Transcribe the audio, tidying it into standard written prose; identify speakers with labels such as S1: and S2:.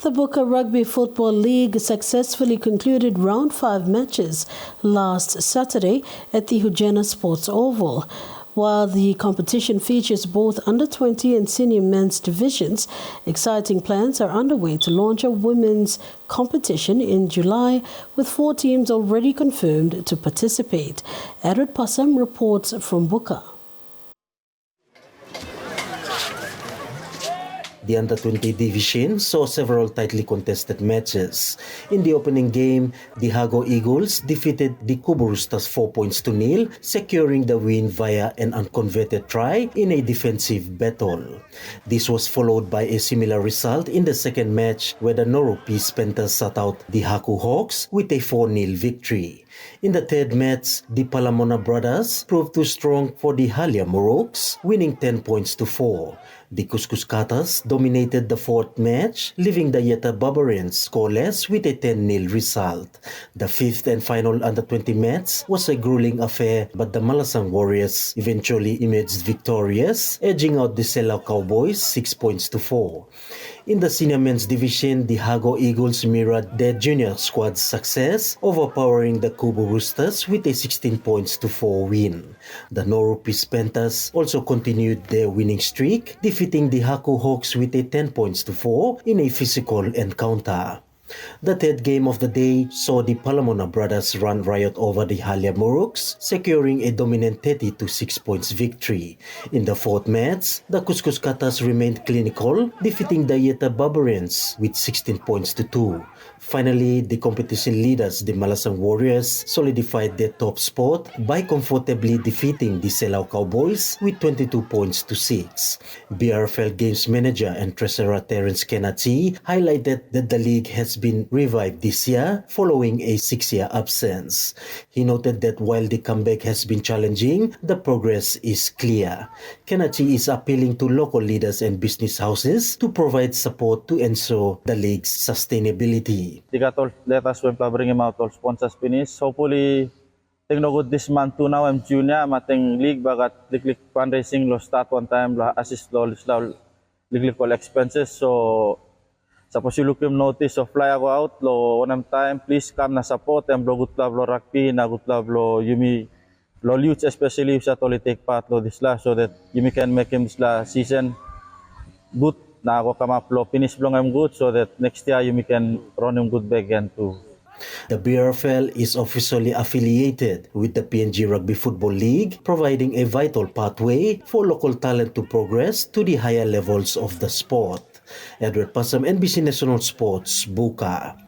S1: The Buka Rugby Football League successfully concluded round 5 matches last Saturday at the Hujena Sports Oval. While the competition features both under-20 and senior men's divisions, exciting plans are underway to launch a women's competition in July, with 4 teams already confirmed to participate. Edward Passam reports from Buka.
S2: The under-20 division saw several tightly contested matches. In the opening game, the Hago Eagles defeated the Kubo Roosters 4-0, securing the win via an unconverted try in a defensive battle. This was followed by a similar result in the second match, where the Noro Peace Panthers sat out the Haku Hawks with a 4-0 victory. In the third match, the Palamona brothers proved too strong for the Halia Moroks, winning 10-4. The Kuskus Katas dominated the fourth match, leaving the Yeta Barbarians scoreless with a 10-0 result. The fifth and final under-20 match was a grueling affair, but the Malasang Warriors eventually emerged victorious, edging out the Selao Cowboys 6-4. In the senior men's division, the Hago Eagles mirrored their junior squad's success, overpowering the Kubo Roosters with a 16-4 win. The Noro Peace Panthers also continued their winning streak, defeating the Haku Hawks with a 10-4 in a physical encounter. The third game of the day saw the Palamona brothers run riot over the Halia Moroks, securing a dominant 30-6 victory. In the fourth match, the Kuskus Katas remained clinical, defeating the Yeta Barbarians with 16-2. Finally, the competition leaders, the Malasang Warriors, solidified their top spot by comfortably defeating the Selao Cowboys with 22-6. BRFL Games Manager and Treasurer Terence Kenati highlighted that the league has been revived this year following a 6-year absence. He noted that while the comeback has been challenging, the progress is clear. Kenati is appealing to local leaders and business houses to provide support to ensure the league's sustainability.
S3: Let us bring him out all sponsors finish. Hopefully, take no good this month to now. I'm junior, mating league bagat liklik fundraising lo start one time lo assist lo liklik all expenses. So suppose you look him notice of fly ako out lo one time please come na support em lo good club lo rugby na good club lo Yumi lo youth especially sa toli take part lo this la so that Yumi can make him this la season good. Na ako kamaplo finish blong I'm good so that next year you can run him good back again too.
S2: The BRFL is officially affiliated with the PNG Rugby Football League, providing a vital pathway for local talent to progress to the higher levels of the sport. Edward Passam, NBC National Sports, Buka.